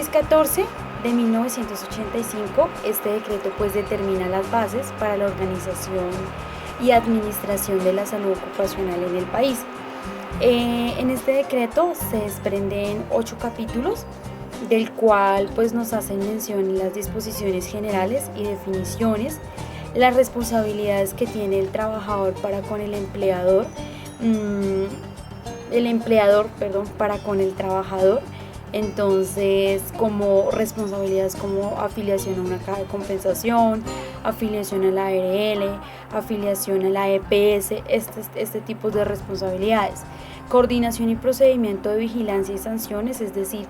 1014 de 1985, este decreto pues determina las bases para la organización y administración de la salud ocupacional en el país. En este decreto se desprenden 8 capítulos, del cual pues nos hacen mención las disposiciones generales y definiciones, las responsabilidades que tiene el trabajador para con el empleador, para con el trabajador. Entonces, como responsabilidades como afiliación a una caja de compensación, afiliación a la ARL, afiliación a la EPS, este tipo de responsabilidades. Coordinación y procedimiento de vigilancia y sanciones, es decir,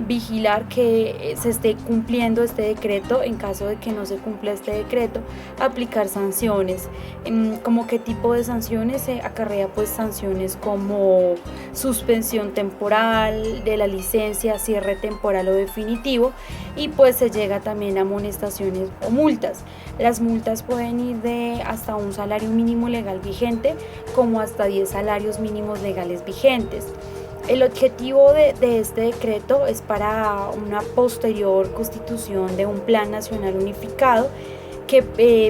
vigilar que se esté cumpliendo este decreto. En caso de que no se cumpla este decreto, aplicar sanciones. ¿Como qué tipo de sanciones? Se acarrea pues sanciones como suspensión temporal de la licencia, cierre temporal o definitivo, y pues se llega también a amonestaciones o multas. Las multas pueden ir de hasta un salario mínimo legal vigente como hasta 10 salarios mínimos legales vigentes. El objetivo de este decreto es para una posterior constitución de un plan nacional unificado que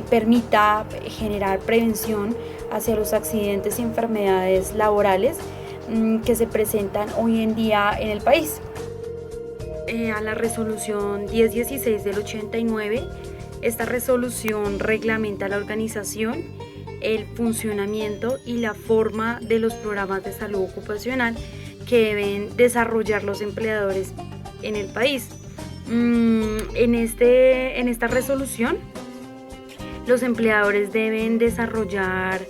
permita generar prevención hacia los accidentes y enfermedades laborales que se presentan hoy en día en el país. A la resolución 1016 del 89, esta resolución reglamenta la organización, el funcionamiento y la forma de los programas de salud ocupacional que deben desarrollar los empleadores en el país. En esta resolución, los empleadores deben desarrollar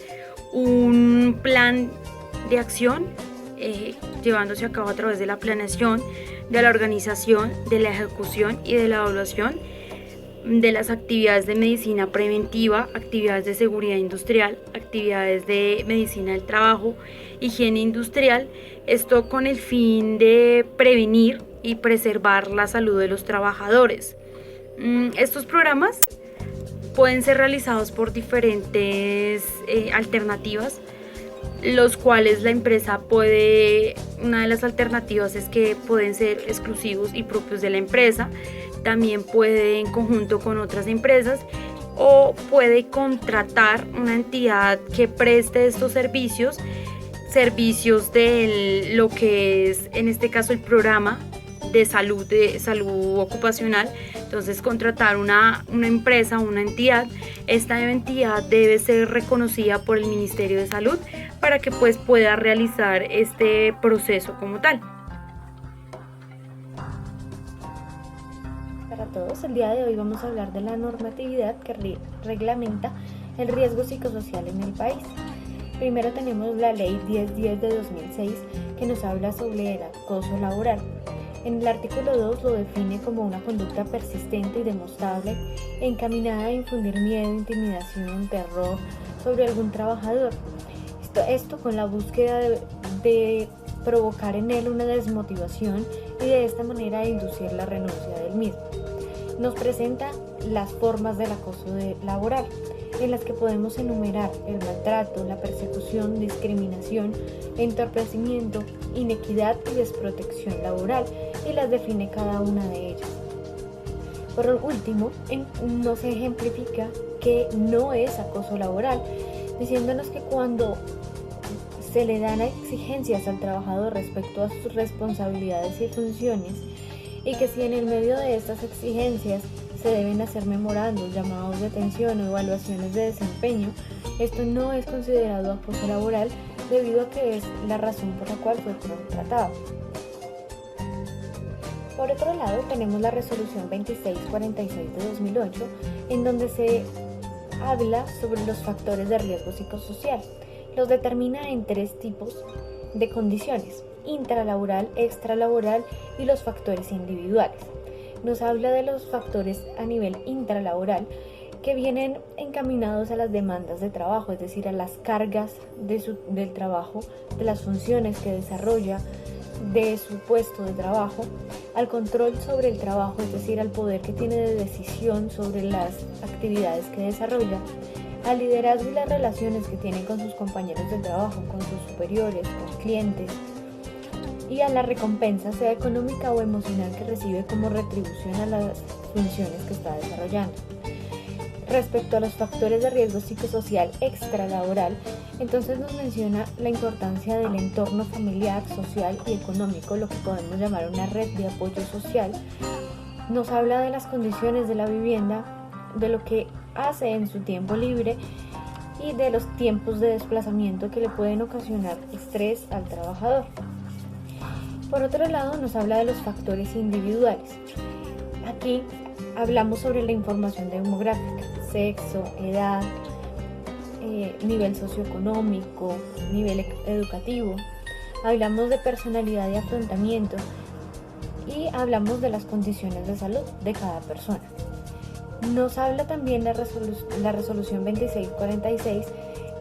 un plan de acción llevándose a cabo a través de la planeación, de la organización, de la ejecución y de la evaluación de las actividades de medicina preventiva, actividades de seguridad industrial, actividades de medicina del trabajo, higiene industrial, esto con el fin de prevenir y preservar la salud de los trabajadores. Estos programas pueden ser realizados por diferentes alternativas, los cuales la empresa una de las alternativas es que pueden ser exclusivos y propios de la empresa. También puede en conjunto con otras empresas, o puede contratar una entidad que preste estos servicios de lo que es en este caso el programa de salud ocupacional. Entonces, contratar una empresa, una entidad. Esta entidad debe ser reconocida por el Ministerio de Salud para que pues pueda realizar este proceso como tal. Para todos, el día de hoy vamos a hablar de la normatividad que reglamenta el riesgo psicosocial en el país. Primero tenemos la Ley 1010 de 2006, que nos habla sobre el acoso laboral. En el artículo 2 lo define como una conducta persistente y demostrable encaminada a infundir miedo, intimidación, terror sobre algún trabajador. Esto con la búsqueda de provocar en él una desmotivación y de esta manera inducir la renuncia del mismo. Nos presenta las formas del acoso laboral, en las que podemos enumerar el maltrato, la persecución, discriminación, entorpecimiento, inequidad y desprotección laboral, y las define cada una de ellas. Por último, nos ejemplifica que no es acoso laboral, diciéndonos que cuando se le dan exigencias al trabajador respecto a sus responsabilidades y funciones, y que si en el medio de estas exigencias se deben hacer memorandos, llamados de atención o evaluaciones de desempeño, esto no es considerado acoso laboral debido a que es la razón por la cual fue contratado. Por otro lado, tenemos la resolución 2646 de 2008, en donde se habla sobre los factores de riesgo psicosocial. Los determina en 3 tipos de condiciones: intralaboral, extralaboral y los factores individuales. Nos habla de los factores a nivel intralaboral, que vienen encaminados a las demandas de trabajo, es decir, a las cargas del trabajo, de las funciones que desarrolla, de su puesto de trabajo, al control sobre el trabajo, es decir, al poder que tiene de decisión sobre las actividades que desarrolla, al liderazgo y las relaciones que tiene con sus compañeros de trabajo, con sus superiores, con clientes, y a la recompensa, sea económica o emocional, que recibe como retribución a las funciones que está desarrollando. Respecto a los factores de riesgo psicosocial extralaboral, entonces nos menciona la importancia del entorno familiar, social y económico, lo que podemos llamar una red de apoyo social. Nos habla de las condiciones de la vivienda, de lo que hace en su tiempo libre y de los tiempos de desplazamiento que le pueden ocasionar estrés al trabajador. Por otro lado, nos habla de los factores individuales. Aquí hablamos sobre la información demográfica, sexo, edad, nivel socioeconómico, nivel educativo. Hablamos de personalidad y afrontamiento y hablamos de las condiciones de salud de cada persona. Nos habla también la resolución 2646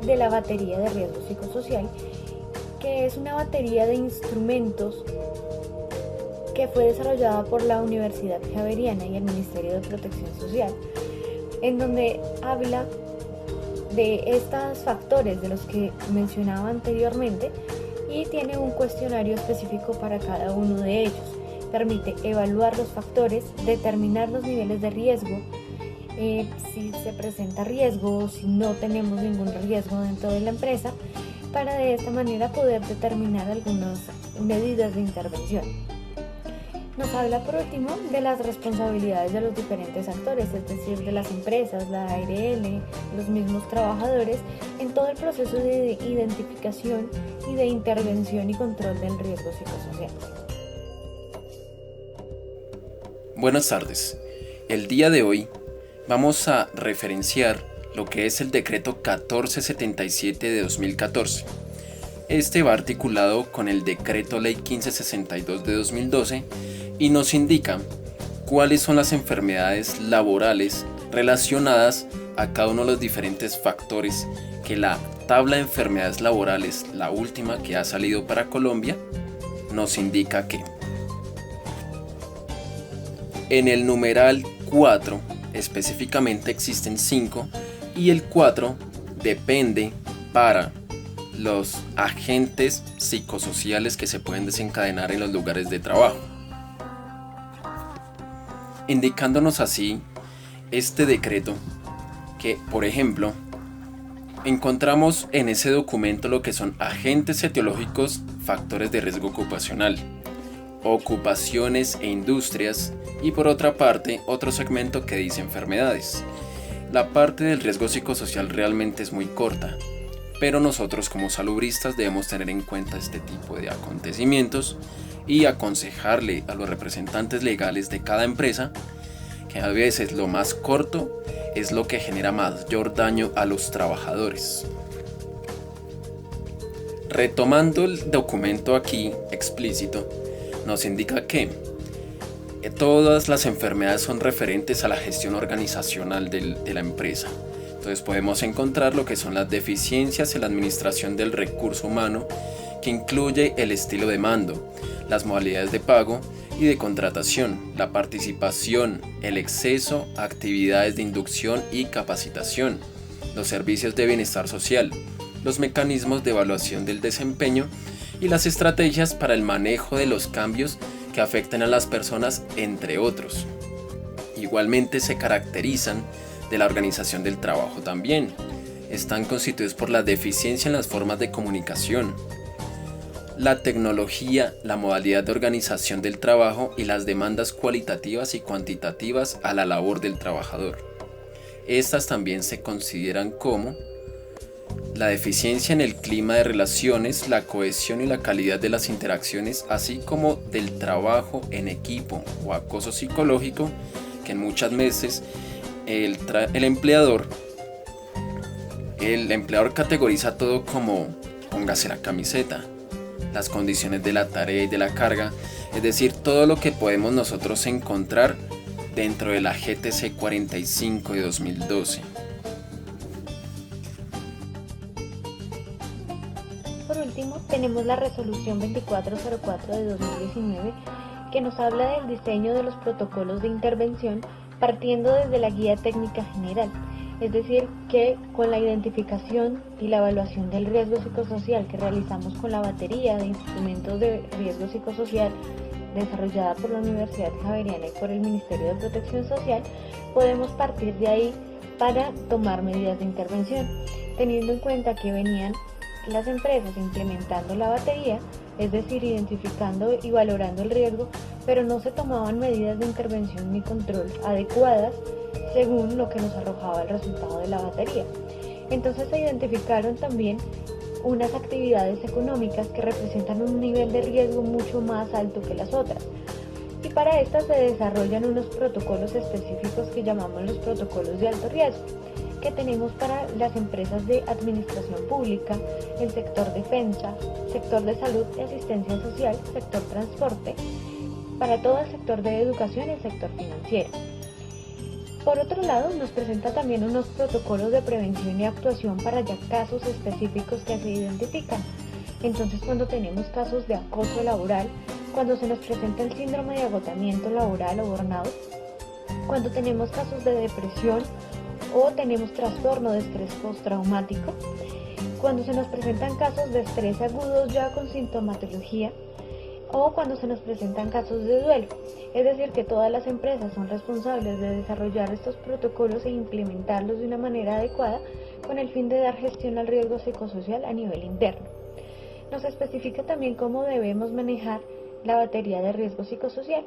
de la batería de riesgo psicosocial, que es una batería de instrumentos que fue desarrollada por la Universidad Javeriana y el Ministerio de Protección Social, en donde habla de estos factores de los que mencionaba anteriormente y tiene un cuestionario específico para cada uno de ellos. Permite evaluar los factores, determinar los niveles de riesgo, si se presenta riesgo o si no tenemos ningún riesgo dentro de la empresa, para de esta manera poder determinar algunas medidas de intervención. Nos habla por último de las responsabilidades de los diferentes actores, es decir, de las empresas, la ARL, los mismos trabajadores, en todo el proceso de identificación y de intervención y control del riesgo psicosocial. Buenas tardes. El día de hoy vamos a referenciar lo que es el decreto 1477 de 2014. Este va articulado con el decreto ley 1562 de 2012 y nos indica cuáles son las enfermedades laborales relacionadas a cada uno de los diferentes factores que la tabla de enfermedades laborales, la última que ha salido para Colombia, nos indica que en el numeral 4 específicamente existen 5 y el 4 depende para los agentes psicosociales que se pueden desencadenar en los lugares de trabajo, indicándonos así este decreto que, por ejemplo, encontramos en ese documento lo que son agentes etiológicos, factores de riesgo ocupacional, ocupaciones e industrias, y por otra parte otro segmento que dice enfermedades. La parte del riesgo psicosocial realmente es muy corta, pero nosotros como salubristas debemos tener en cuenta este tipo de acontecimientos y aconsejarle a los representantes legales de cada empresa que a veces lo más corto es lo que genera mayor daño a los trabajadores. Retomando el documento aquí explícito, nos indica que todas las enfermedades son referentes a la gestión organizacional de la empresa. Entonces podemos encontrar lo que son las deficiencias en la administración del recurso humano, que incluye el estilo de mando, las modalidades de pago y de contratación, la participación, el exceso, actividades de inducción y capacitación, los servicios de bienestar social, los mecanismos de evaluación del desempeño y las estrategias para el manejo de los cambios que afectan a las personas, entre otros. Igualmente se caracterizan de la organización del trabajo también. Están constituidos por la deficiencia en las formas de comunicación, la tecnología, la modalidad de organización del trabajo y las demandas cualitativas y cuantitativas a la labor del trabajador. Estas también se consideran como la deficiencia en el clima de relaciones, la cohesión y la calidad de las interacciones, así como del trabajo en equipo o acoso psicológico, que en muchas veces el empleador categoriza todo como póngase la camiseta, las condiciones de la tarea y de la carga, es decir, todo lo que podemos nosotros encontrar dentro de la GTC 45 de 2012. Por último, tenemos la resolución 2404 de 2019, que nos habla del diseño de los protocolos de intervención partiendo desde la guía técnica general. Es decir, que con la identificación y la evaluación del riesgo psicosocial que realizamos con la batería de instrumentos de riesgo psicosocial desarrollada por la Universidad Javeriana y por el Ministerio de Protección Social, podemos partir de ahí para tomar medidas de intervención, teniendo en cuenta que venían las empresas implementando la batería, es decir, identificando y valorando el riesgo, pero no se tomaban medidas de intervención ni control adecuadas según lo que nos arrojaba el resultado de la batería. Entonces se identificaron también unas actividades económicas que representan un nivel de riesgo mucho más alto que las otras. Y para estas se desarrollan unos protocolos específicos que llamamos los protocolos de alto riesgo, que tenemos para las empresas de administración pública, el sector defensa, sector de salud y asistencia social, sector transporte, para todo el sector de educación y el sector financiero. Por otro lado, nos presenta también unos protocolos de prevención y actuación para ya casos específicos que se identifican. Entonces, cuando tenemos casos de acoso laboral, cuando se nos presenta el síndrome de agotamiento laboral o burnout, cuando tenemos casos de depresión o tenemos trastorno de estrés postraumático, cuando se nos presentan casos de estrés agudos ya con sintomatología, o cuando se nos presentan casos de duelo. Es decir, que todas las empresas son responsables de desarrollar estos protocolos e implementarlos de una manera adecuada con el fin de dar gestión al riesgo psicosocial a nivel interno. Nos especifica también cómo debemos manejar la batería de riesgo psicosocial.